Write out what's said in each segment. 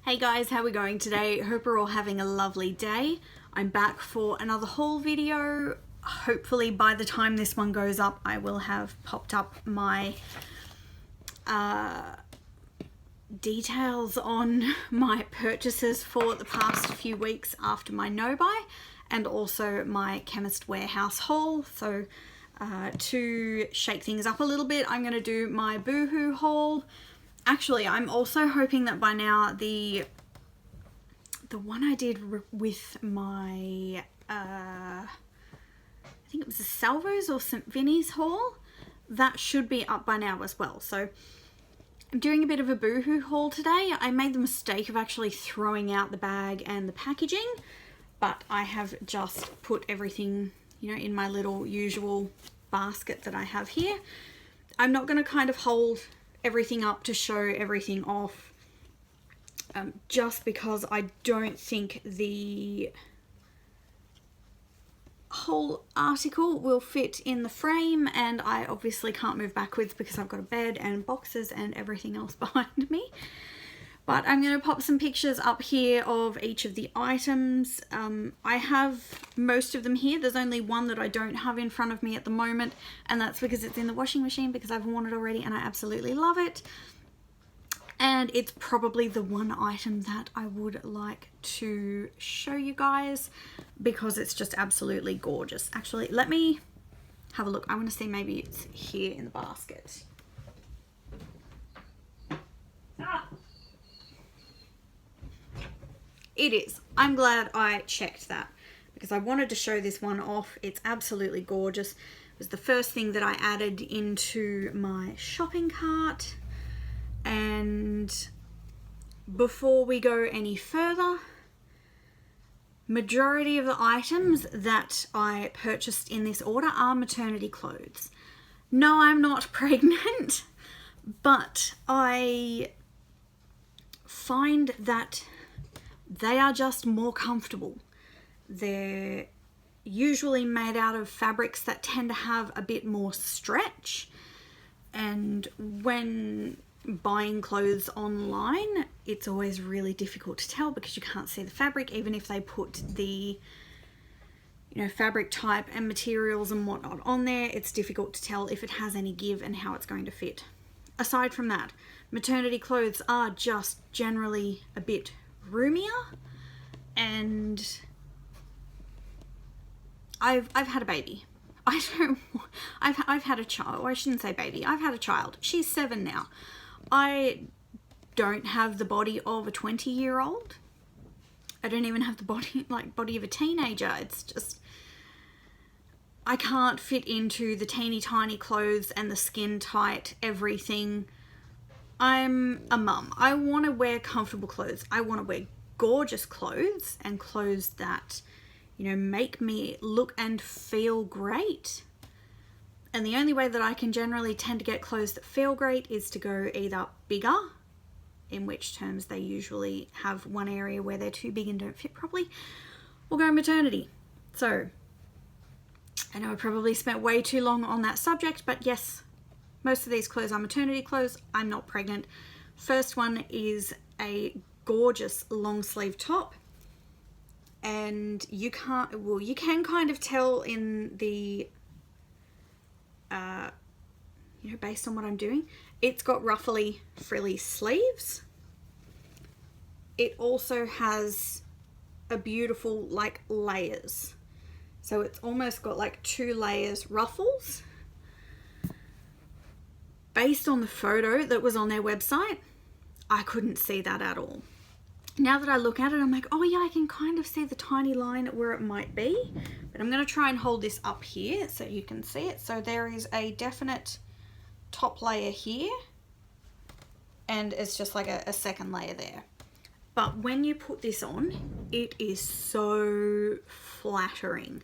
Hey guys, how are we going today? Hope we're all having a lovely day. I'm back for another haul video. Hopefully by the time this one goes up, I will have popped up my details on my purchases for the past few weeks after my no-buy, and also my Chemist Warehouse haul. So to shake things up a little bit, I'm going to do my BooHoo haul. Actually, I'm also hoping that by now the one I did with my, I think it was the Salvos or St. Vinny's haul, that should be up by now as well. So I'm doing a bit of a BooHoo haul today. I made the mistake of actually throwing out the bag and the packaging, but I have just put everything, you know, in my little usual basket that I have here. I'm not going to kind of hold everything up to show everything off, just because I don't think the whole article will fit in the frame, and I obviously can't move backwards because I've got a bed and boxes and everything else behind me. But I'm going to pop some pictures up here of each of the items. I have most of them here. There's only one that I don't have in front of me at the moment, and that's because it's in the washing machine because I've worn it already and I absolutely love it. And it's probably the one item that I would like to show you guys because it's just absolutely gorgeous. Actually, let me have a look. I want to see, maybe it's here in the basket. It is. I'm glad I checked that because I wanted to show this one off. It's absolutely gorgeous. It was the first thing that I added into my shopping cart. And before we go any further, majority of the items that I purchased in this order are maternity clothes. No, I'm not pregnant, but I find that they are just more comfortable. They're usually made out of fabrics that tend to have a bit more stretch, and when buying clothes online, it's always really difficult to tell because you can't see the fabric. Even if they put the, you know, fabric type and materials and whatnot on there, it's difficult to tell if it has any give and how it's going to fit. Aside from that, maternity clothes are just generally a bit roomier, and I've had a baby. I've had a child. Well, I shouldn't say baby. I've had a child. She's 7 now. I don't have the body of a 20-year-old. I don't even have the body of a teenager. It's just, I can't fit into the teeny tiny clothes and the skin tight everything. I'm a mum. I want to wear comfortable clothes. I want to wear gorgeous clothes and clothes that, you know, make me look and feel great. And the only way that I can generally tend to get clothes that feel great is to go either bigger, in which terms they usually have one area where they're too big and don't fit properly, or go maternity. So I know I probably spent way too long on that subject, but yes, most of these clothes are maternity clothes. I'm not pregnant. First one is a gorgeous long sleeve top, and you can kind of tell in the you know, based on what I'm doing, it's got ruffly frilly sleeves. It also has a beautiful like layers, so it's almost got like 2 layers ruffles. Based on the photo that was on their website, I couldn't see that at all. Now that I look at it, I'm like, oh yeah, I can kind of see the tiny line where it might be. But I'm going to try and hold this up here so you can see it. So there is a definite top layer here, and it's just like a second layer there. But when you put this on, it is so flattering.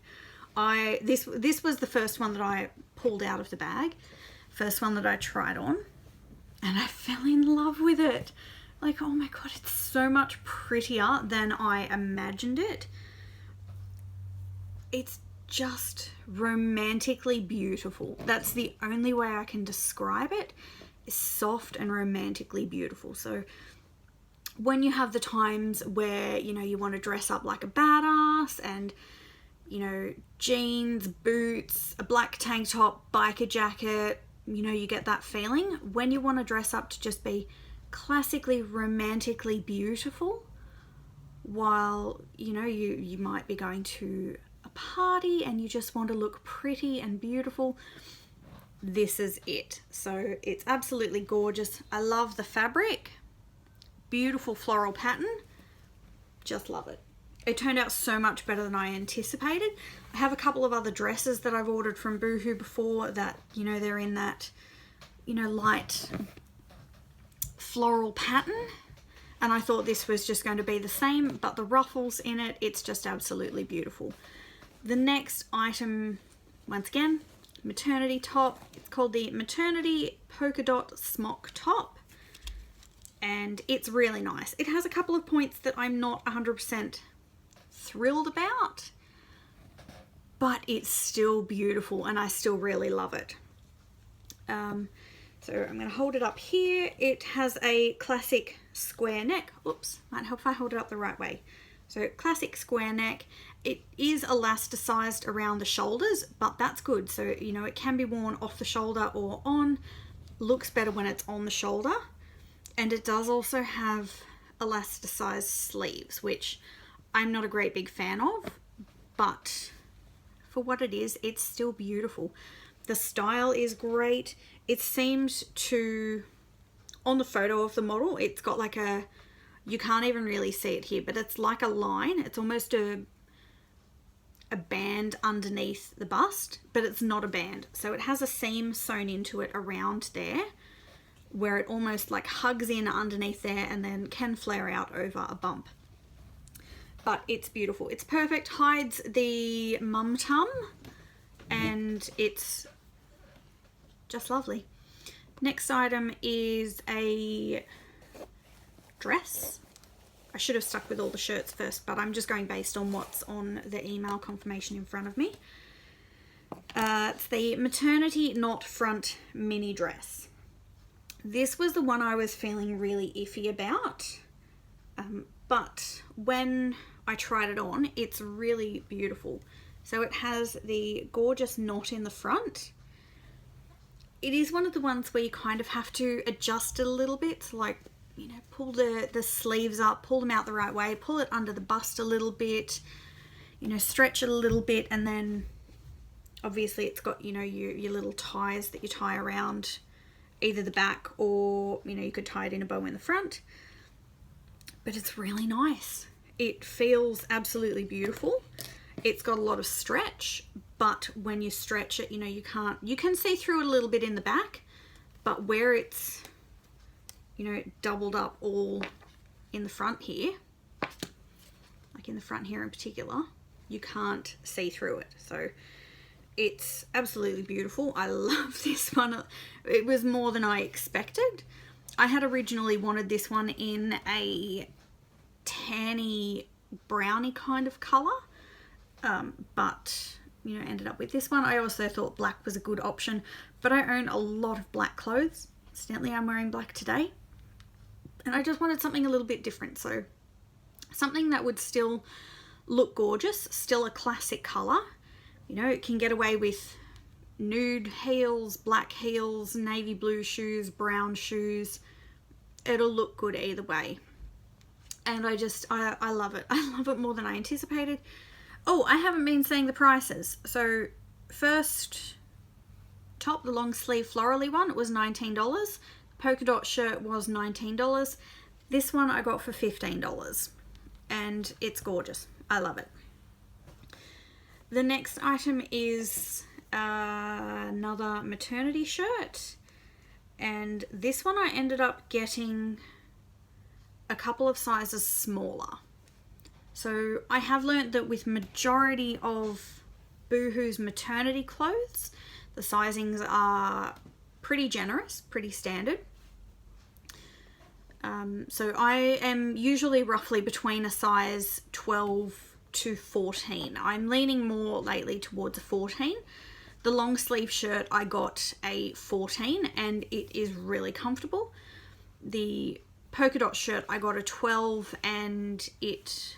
This was the first one that I pulled out of the bag. First one that I tried on, and I fell in love with it. Like, oh my god, it's so much prettier than I imagined it. It's just romantically beautiful. That's the only way I can describe it. It's soft and romantically beautiful. So when you have the times where, you know, you want to dress up like a badass and, you know, jeans, boots, a black tank top, biker jacket, you know, you get that feeling. When you want to dress up to just be classically, romantically beautiful, while, you know, you might be going to a party and you just want to look pretty and beautiful, this is it. So it's absolutely gorgeous. I love the fabric. Beautiful floral pattern. Just love it. It turned out so much better than I anticipated. I have a couple of other dresses that I've ordered from BooHoo before that, you know, they're in that, you know, light floral pattern. And I thought this was just going to be the same, but the ruffles in it, it's just absolutely beautiful. The next item, once again, maternity top. It's called the Maternity Polka Dot Smock Top. And it's really nice. It has a couple of points that I'm not 100% thrilled about, but it's still beautiful and I still really love it. So I'm going to hold it up here. It has a classic square neck. Oops, might help if I hold it up the right way. So classic square neck. It is elasticized around the shoulders, but that's good. So, you know, it can be worn off the shoulder or on. Looks better when it's on the shoulder. And it does also have elasticized sleeves, which I'm not a great big fan of, but for what it is, it's still beautiful. The style is great. It seems to, on the photo of the model, it's got like a, you can't even really see it here, but it's like a line. It's almost a band underneath the bust, but it's not a band. So it has a seam sewn into it around there, where it almost like hugs in underneath there and then can flare out over a bump. But it's beautiful. It's perfect, hides the mum tum, and it's just lovely. Next item is a dress. I should have stuck with all the shirts first, but I'm just going based on what's on the email confirmation in front of me. It's the Maternity Knot Front mini dress. This was the one I was feeling really iffy about, but when I tried it on, it's really beautiful. So it has the gorgeous knot in the front. It is one of the ones where you kind of have to adjust it a little bit, so like, you know, pull the sleeves up, pull them out the right way, pull it under the bust a little bit, you know, stretch it a little bit, and then obviously it's got, you know, your little ties that you tie around either the back, or, you know, you could tie it in a bow in the front. But it's really nice. It feels absolutely beautiful. It's got a lot of stretch, but when you stretch it, you know, you can see through it a little bit in the back, but where it's, you know, doubled up all in the front here, like in the front here in particular, you can't see through it. So it's absolutely beautiful. I love this one. It was more than I expected. I had originally wanted this one in a tanny browny kind of color, but, you know, ended up with this one. I also thought black was a good option, but I own a lot of black clothes. Incidentally, I'm wearing black today, and I just wanted something a little bit different. So something that would still look gorgeous, still a classic color. You know, it can get away with nude heels, black heels, navy blue shoes, brown shoes. It'll look good either way. And I love it. I love it more than I anticipated. Oh, I haven't been saying the prices. So first top, the long sleeve florally one, it was $19. The polka dot shirt was $19. This one I got for $15. And it's gorgeous. I love it. The next item is another maternity shirt, and this one I ended up getting a couple of sizes smaller. So I have learnt that with majority of BooHoo's maternity clothes, the sizings are pretty generous, pretty standard. So I am usually roughly between a size 12 to 14. I'm leaning more lately towards a 14. The long sleeve shirt I got a 14, and it is really comfortable. The polka dot shirt, I got a 12, and it's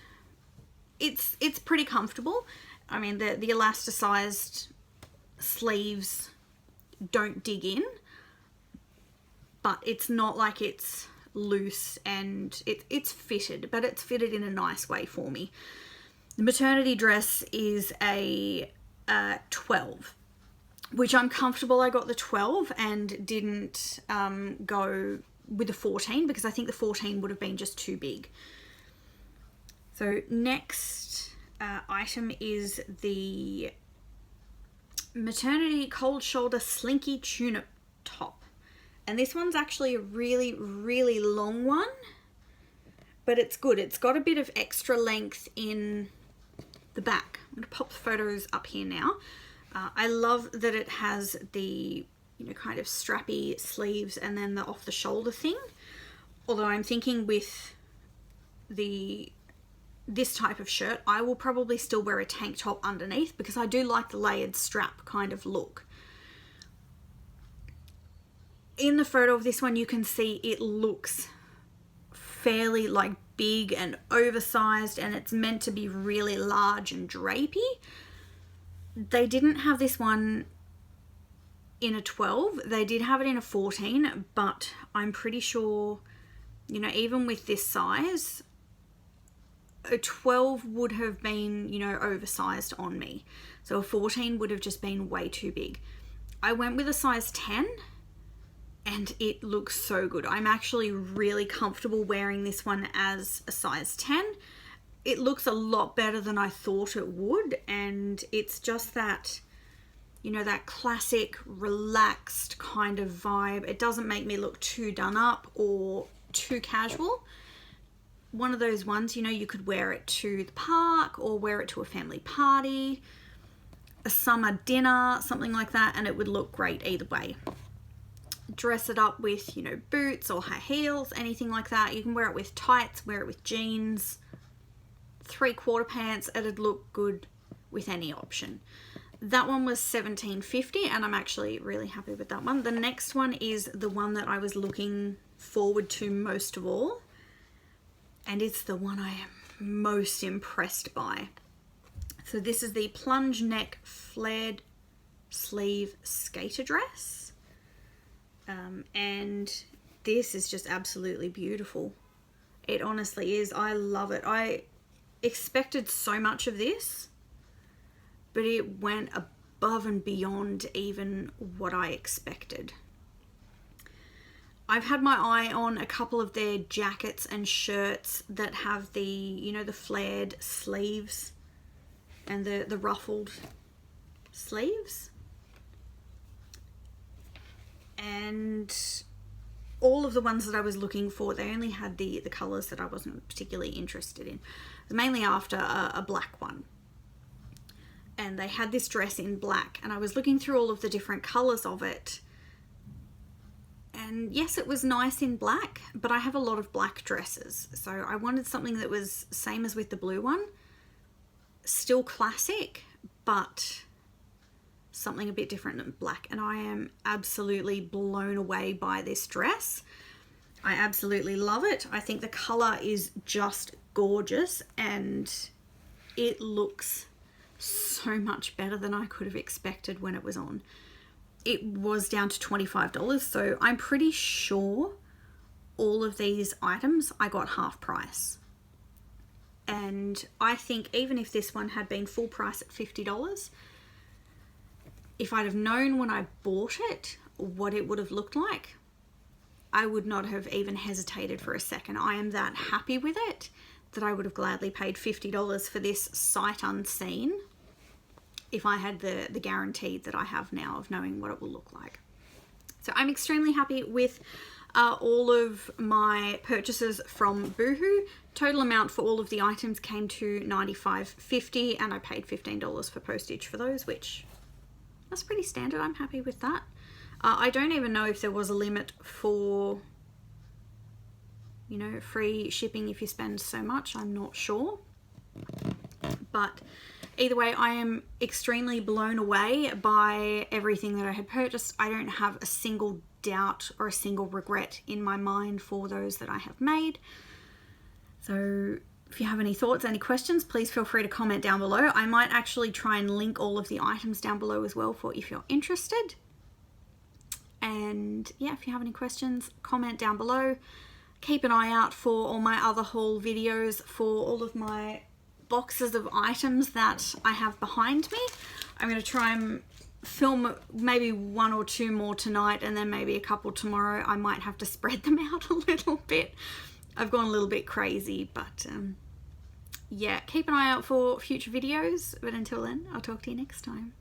pretty comfortable. I mean, the elasticized sleeves don't dig in, but it's not like it's loose, and it's fitted, but it's fitted in a nice way for me. The maternity dress is a 12, which I'm comfortable. I got the 12 and didn't go with the 14 because I think the 14 would have been just too big. So next item is the maternity cold shoulder slinky tunic top. And this one's actually a really, really long one, but it's good. It's got a bit of extra length in the back. I'm going to pop the photos up here now. I love that it has the, you know, kind of strappy sleeves and then the off the shoulder thing. Although I'm thinking with this type of shirt, I will probably still wear a tank top underneath because I do like the layered strap kind of look. In the photo of this one, you can see it looks fairly like big and oversized, and it's meant to be really large and drapey. They didn't have this one in a 12. They did have it in a 14, but I'm pretty sure, you know, even with this size, a 12 would have been, you know, oversized on me. So a 14 would have just been way too big. I went with a size 10 and it looks so good. I'm actually really comfortable wearing this one as a size 10. It looks a lot better than I thought it would, and it's just that, you know, that classic relaxed kind of vibe. It doesn't make me look too done up or too casual. One of those ones, you know, you could wear it to the park or wear it to a family party, a summer dinner, something like that, and it would look great either way. Dress it up with, you know, boots or high heels, anything like that. You can wear it with tights, wear it with jeans, 3/4 pants. It'd look good with any option. That one was $17.50, and I'm actually really happy with that one. The next one is the one that I was looking forward to most of all, and it's the one I am most impressed by. So this is the plunge neck flared sleeve skater dress. And this is just absolutely beautiful. It honestly is. I love it. I expected so much of this, but it went above and beyond even what I expected. I've had my eye on a couple of their jackets and shirts that have the, you know, the flared sleeves and the ruffled sleeves. And all of the ones that I was looking for, they only had the colours that I wasn't particularly interested in. I was mainly after a black one. And they had this dress in black, and I was looking through all of the different colours of it. And yes, it was nice in black, but I have a lot of black dresses. So I wanted something that was same as with the blue one. Still classic, but something a bit different than black. And I am absolutely blown away by this dress. I absolutely love it. I think the colour is just gorgeous, and it looks so much better than I could have expected when it was on. It was down to $25, so I'm pretty sure all of these items I got half price. And I think even if this one had been full price at $50, if I'd have known when I bought it what it would have looked like, I would not have even hesitated for a second. I am that happy with it that I would have gladly paid $50 for this sight unseen if I had the guarantee that I have now of knowing what it will look like. So I'm extremely happy with all of my purchases from BooHoo. Total amount for all of the items came to $95.50, and I paid $15 for postage for those, which that's pretty standard. I'm happy with that. I don't even know if there was a limit for, you know, free shipping if you spend so much. I'm not sure. But either way, I am extremely blown away by everything that I had purchased. I don't have a single doubt or a single regret in my mind for those that I have made. So if you have any thoughts, any questions, please feel free to comment down below. I might actually try and link all of the items down below as well for if you're interested. And yeah, if you have any questions, comment down below. Keep an eye out for all my other haul videos for all of my boxes of items that I have behind me. I'm going to try and film maybe 1 or 2 more tonight, and then maybe a couple tomorrow. I might have to spread them out a little bit. I've gone a little bit crazy, but yeah, keep an eye out for future videos. But until then, I'll talk to you next time.